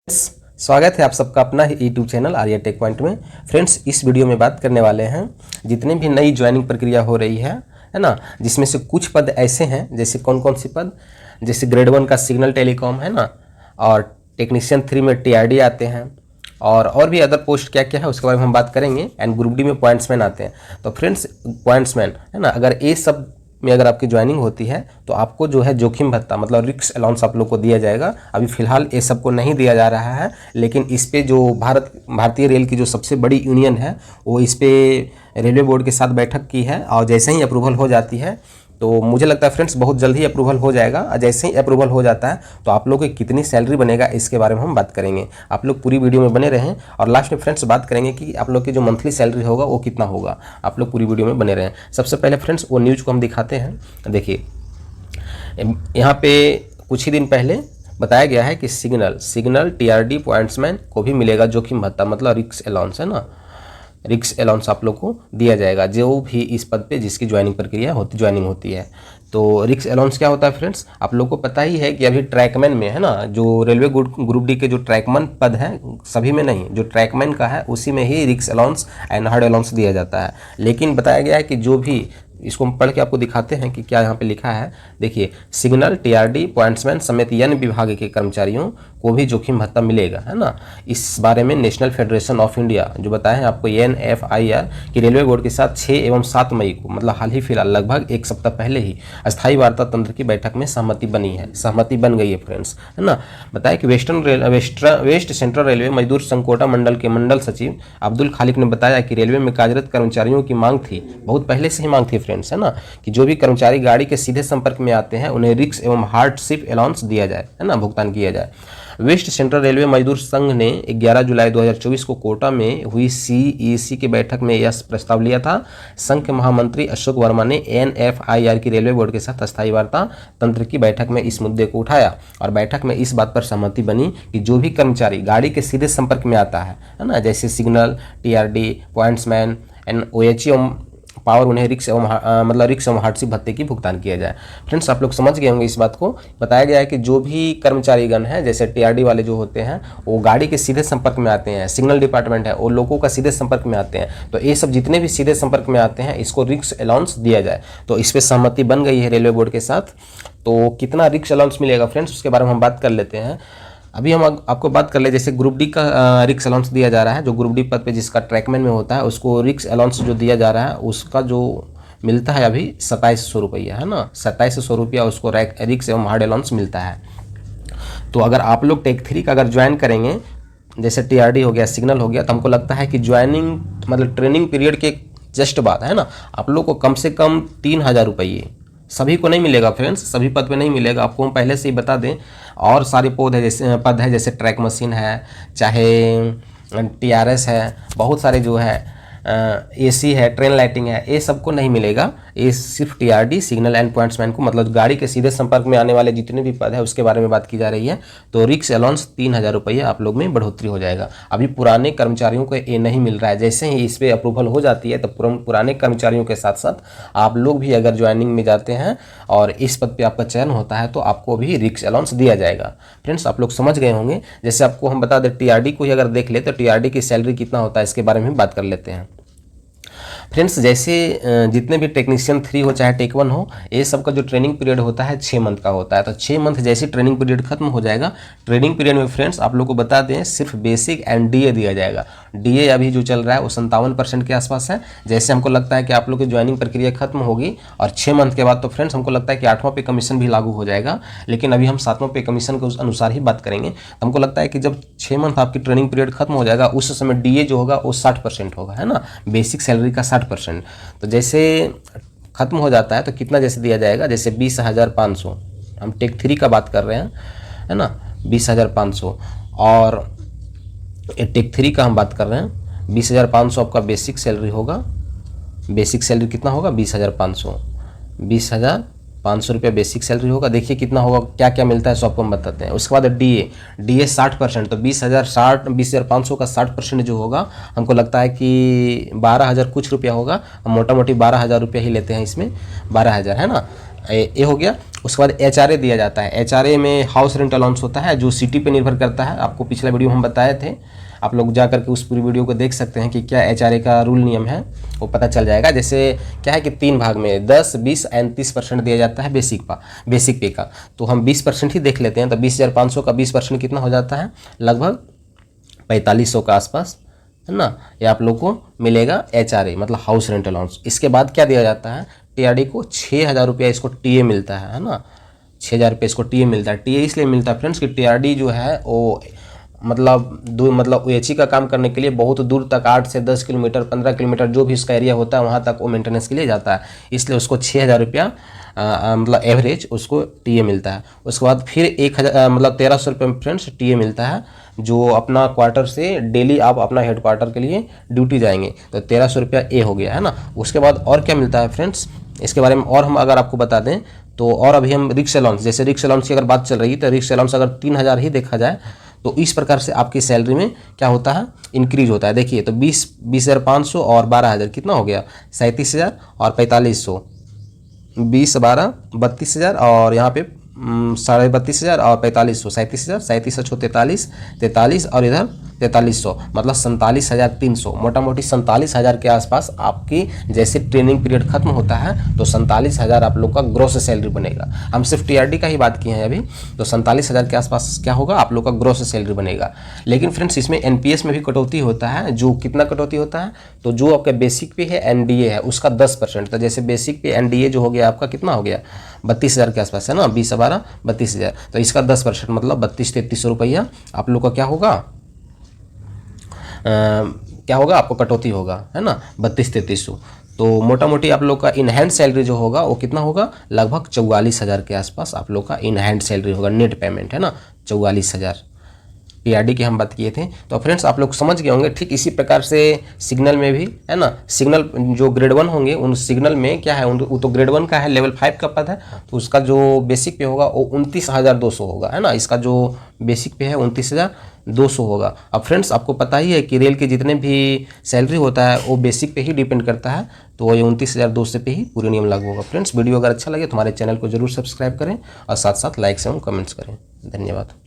स्वागत है आप सबका अपना YouTube channel Arya tech point में। फ्रेंड्स, इस वीडियो में बात करने वाले हैं जितने भी नई ज्वाइनिंग प्रक्रिया हो रही है ना, जिसमें से कुछ पद ऐसे हैं, जैसे कौन कौन से पद, जैसे ग्रेड 1 का सिग्नल टेलीकॉम है ना, और टेक्नीशियन 3 में टीआरडी आते हैं, और भी अदर पोस्ट क्या क्या है उसके बारे में हम बात करेंगे। एंड ग्रुप डी में पॉइंट्समैन आते हैं। तो फ्रेंड्स, पॉइंट्समैन है ना, अगर ये सब में अगर आपकी ज्वाइनिंग होती है तो आपको जो है जोखिम भत्ता मतलब रिस्क अलाउंस आप लोग को दिया जाएगा। अभी फिलहाल ये सबको नहीं दिया जा रहा है, लेकिन इस पे जो भारतीय रेल की जो सबसे बड़ी यूनियन है वो इस पे रेलवे बोर्ड के साथ बैठक की है, और जैसे ही अप्रूवल हो जाती है तो मुझे लगता है फ्रेंड्स बहुत जल्द ही अप्रूवल हो जाएगा। और जैसे ही अप्रूवल हो जाता है तो आप लोग की कितनी सैलरी बनेगा इसके बारे में हम बात करेंगे। आप लोग पूरी वीडियो में बने रहें, और लास्ट में फ्रेंड्स बात करेंगे कि आप लोग की जो मंथली सैलरी होगा वो कितना होगा। आप लोग पूरी वीडियो में बने रहें। सबसे पहले फ्रेंड्स वो न्यूज़ को हम दिखाते हैं। देखिए, यहाँ पे कुछ ही दिन पहले बताया गया है कि सिग्नल टीआरडी पॉइंट्समैन को भी मिलेगा जोखिम भत्ता, मतलब रिस्क अलाउंस है ना, रिस्क अलाउंस आप लोग को दिया जाएगा जो भी इस पद पे जिसकी ज्वाइनिंग होती है। तो रिस्क अलाउंस क्या होता है फ्रेंड्स, आप लोग को पता ही है कि अभी ट्रैकमैन में है ना, जो रेलवे ग्रुप डी के जो ट्रैकमैन पद हैं, सभी में नहीं, जो ट्रैकमैन का है उसी में ही risk allowance and hard allowance दिया जाता है। लेकिन बताया गया है कि जो भी, इसको हम पढ़ के आपको दिखाते हैं कि क्या यहाँ पे लिखा है। देखिए, सिग्नल टीआरडी पॉइंट्समैन समेत अन्य विभाग के कर्मचारियों को भी जोखिम भत्ता मिलेगा, है ना। इस बारे में नेशनल फेडरेशन ऑफ इंडिया जो बताए हैं आपको, NFIR की रेलवे बोर्ड के साथ 6 एवं 7 मई को, मतलब हाल ही फिलहाल लगभग एक सप्ताह पहले ही अस्थायी वार्ता तंत्र की बैठक में सहमति बन गई है फ्रेंड्स, है ना। बताया कि वेस्ट सेंट्रल रेलवे मजदूर संघ कोटा मंडल के मंडल सचिव अब्दुल खालिक ने बताया कि रेलवे में कार्यरत कर्मचारियों की मांग थी, बहुत पहले से ही मांग थी फ्रेंड्स, है ना, कि जो भी कर्मचारी गाड़ी के सीधे संपर्क में आते हैं उन्हें रिस्क एवं हार्डशिप अलाउंस दिया जाए, है ना, भुगतान किया जाए। वेस्ट सेंट्रल रेलवे मजदूर संघ ने 11 जुलाई 2024 को कोटा में हुई CEC की बैठक में यह प्रस्ताव लिया था। संघ के महामंत्री अशोक वर्मा ने NFIR की रेलवे बोर्ड के साथ अस्थायी वार्ता तंत्र की बैठक में इस मुद्दे को उठाया, और बैठक में इस बात पर सहमति बनी कि जो भी कर्मचारी गाड़ी के सीधे संपर्क में आता है ना, जैसे signal, TRD, pointsman and OHE power, उन्हें रिस्क एवं हार्डशिप भत्ते की भुगतान किया जाए। फ्रेंड्स, आप लोग समझ गए होंगे इस बात को। बताया गया है कि जो भी कर्मचारीगण हैं, जैसे टीआरडी वाले जो होते हैं वो गाड़ी के सीधे संपर्क में आते हैं, सिग्नल डिपार्टमेंट है वो लोगों का सीधे संपर्क में आते हैं, तो ये सब जितने भी सीधे संपर्क में आते हैं इसको रिस्क अलाउंस दिया जाए। तो इस पर सहमति बन गई है रेलवे बोर्ड के साथ। तो कितना रिस्क अलाउंस मिलेगा फ्रेंड्स उसके बारे में हम बात कर लेते हैं। अभी हम आपको बात कर ले, जैसे ग्रुप डी का रिस्क अलाउंस दिया जा रहा है, जो ग्रुप डी पद पे जिसका ट्रैकमैन में होता है उसको रिस्क अलाउंस जो दिया जा रहा है उसका जो मिलता है अभी 2700 रुपया, है ना, 2700 रुपया उसको रिस्क एवं हार्ड अलाउंस मिलता है। तो अगर आप लोग टेक 3 का अगर ज्वाइन करेंगे, जैसे टीआरडी हो गया, सिग्नल हो गया, तो हमको लगता है कि ज्वाइनिंग मतलब ट्रेनिंग पीरियड के जस्ट बाद, है ना, आप लोग को कम से कम 3000 रुपये, सभी को नहीं मिलेगा फ्रेंड्स, सभी पद पे नहीं मिलेगा, आपको हम पहले से ही बता दें। और सारे पद है जैसे ट्रैक मशीन है, चाहे TRS है, बहुत सारे जो है AC है, ट्रेन लाइटिंग है, ये सबको नहीं मिलेगा। ये सिर्फ टीआरडी, सिग्नल एंड पॉइंट्समैन को, मतलब गाड़ी के सीधे संपर्क में आने वाले जितने भी पद है उसके बारे में बात की जा रही है। तो रिस्क अलाउंस 3000 रुपये आप लोग में बढ़ोतरी हो जाएगा। अभी पुराने कर्मचारियों को ये नहीं मिल रहा है, जैसे ही इस पर अप्रूवल हो जाती है तो पुराने कर्मचारियों के साथ साथ आप लोग भी अगर ज्वाइनिंग में जाते हैं और इस पद पर आपका चयन होता है तो आपको भी रिस्क अलाउंस दिया जाएगा। फ्रेंड्स, आप लोग समझ गए होंगे। जैसे आपको हम बता दें, टीआरडी को ही अगर देख ले तो टीआरडी की सैलरी कितना होता है इसके बारे में बात कर लेते हैं। फ्रेंड्स, जैसे जितने भी टेक्नीशियन 3 हो चाहे टेक 1 हो, ये सब का जो ट्रेनिंग पीरियड होता है 6 मंथ का होता है। तो 6 मंथ जैसे ट्रेनिंग पीरियड खत्म हो जाएगा, ट्रेनिंग पीरियड में फ्रेंड्स आप लोग को बता दें सिर्फ बेसिक एंड DA दिया जाएगा। DA अभी जो चल रहा है वो 57% के आसपास है। जैसे हमको लगता है कि आप लोग की ज्वाइनिंग प्रक्रिया खत्म होगी और 6 मंथ के बाद तो फ्रेंड्स हमको लगता है कि 8वां पे कमीशन भी लागू हो जाएगा, लेकिन अभी हम 7वां पे कमीशन के अनुसार ही बात करेंगे। तो हमको लगता है कि जब 6 मंथ आपकी ट्रेनिंग पीरियड खत्म हो जाएगा उस समय DA जो होगा वो 60% होगा, है ना, बेसिक सैलरी का 60%। तो जैसे खत्म हो जाता है तो कितना जैसे दिया जाएगा, जैसे 20,500, हम टेक 3 का बात कर रहे हैं, है ना, 20,500, और टेक 3 का हम बात कर रहे हैं 20,500 आपका बेसिक सैलरी होगा। बेसिक सैलरी कितना होगा, 20,500 रुपया बेसिक सैलरी होगा। देखिए कितना होगा, क्या क्या मिलता है सबको हम बताते हैं। उसके बाद DA 60%, तो 20,500 का 60% जो होगा हमको लगता है कि 12,000 कुछ रुपया होगा। हम मोटा मोटी 12,000 रुपया ही लेते हैं इसमें, 12,000, है ना, ये हो गया। उसके बाद HRA दिया जाता है। HRA में हाउस रेंट अलाउंस होता है जो सिटी पे निर्भर करता है। आपको पिछला वीडियो हम बताए थे, आप लोग जा करके उस पूरी वीडियो को देख सकते हैं कि क्या HRA का रूल नियम है, वो पता चल जाएगा। जैसे क्या है कि 3 भाग में 10, 20 एंड 30% दिया जाता है बेसिक पे का। तो हम 20% ही देख लेते हैं। तो 20,500 का 20% कितना हो जाता है, लगभग 4500 के आसपास, है ना। ये आप लोग को मिलेगा HRA मतलब हाउस रेंट अलाउंस। इसके बाद क्या दिया जाता है, TRD को 6,000 रुपया इसको TA मिलता है ना। 6,000 रुपये इसको TA मिलता है। TA इसलिए मिलता है फ्रेंड्स कि TRD जो है वो मतलब OHE का काम करने के लिए बहुत दूर तक 8 से 10 किलोमीटर 15 किलोमीटर जो भी उसका एरिया होता है वहाँ तक वो मेंटेनेंस के लिए जाता है। इसलिए उसको 6,000 रुपया मतलब एवरेज उसको TA मिलता है। उसके बाद फिर 1,000 मतलब 1,300 रुपये फ्रेंड्स TA मिलता है, जो अपना क्वार्टर से डेली आप अपना हेड क्वार्टर के लिए ड्यूटी जाएंगे तो 1,300 रुपया ए हो गया, है ना। उसके बाद और क्या मिलता है फ्रेंड्स, इसके बारे में और हम अगर आपको बता दें तो, और अभी हम रिक्स अलाउंस, जैसे रिक्स अलाउंस की अगर बात चल रही है तो रिक्स अलाउंस अगर 3,000 ही देखा जाए तो इस प्रकार से आपकी सैलरी में क्या होता है, इंक्रीज होता है। देखिए तो 20,500 और 12,000 कितना हो गया, 37,000 और 4,500, 20, 12, 32,000 और यहाँ पे 32,500 और 4,500, 37,000, 37,000, 43 और इधर 4,300 मतलब 47,300, मोटा मोटी 47,000 के आसपास आपकी जैसे ट्रेनिंग पीरियड खत्म होता है तो 47,000 आप लोग का ग्रॉस सैलरी बनेगा। हम सिर्फ TRD का ही बात किए हैं अभी, तो 47,000 के आसपास क्या होगा, आप लोग का ग्रॉस सैलरी बनेगा। लेकिन फ्रेंड्स इसमें NPS में भी कटौती होता है। जो कितना कटौती होता है, तो जो आपका बेसिक पे है NDA है उसका 10%। तो जैसे बेसिक पे NDA जो हो गया आपका कितना हो गया, 32,000 के आसपास, है ना। 20, 12, 32,000, तो इसका 10% मतलब 32-33 रुपया आप लोग का क्या होगा, क्या होगा, आपको कटौती होगा, है ना, 32-3300। तो मोटा मोटी आप लोग का इन हैंड सैलरी जो होगा वो कितना होगा, लगभग 44,000 के आसपास आप लोग का इन हैंड सैलरी होगा, नेट पेमेंट, है ना, 44,000। TRD की हम बात किए थे। तो फ्रेंड्स आप लोग समझ गए होंगे। ठीक इसी प्रकार से सिग्नल में भी, है ना, सिग्नल जो ग्रेड 1 होंगे उन सिग्नल में क्या है, वो तो ग्रेड 1 का है, लेवल 5 का पद है, तो उसका जो बेसिक पे होगा वो 29,200 होगा, है ना। इसका जो बेसिक पे है 29,200 होगा। अब फ्रेंड्स आपको पता ही है कि रेल के जितने भी सैलरी होता है वो बेसिक पे ही डिपेंड करता है, तो ये 29,200 पे ही पूरे नियम लागू होगा। फ्रेंड्स वीडियो अगर अच्छा लगे तो हमारे चैनल को जरूर सब्सक्राइब करें और साथ साथ लाइक्स एवं कमेंट्स करें। धन्यवाद।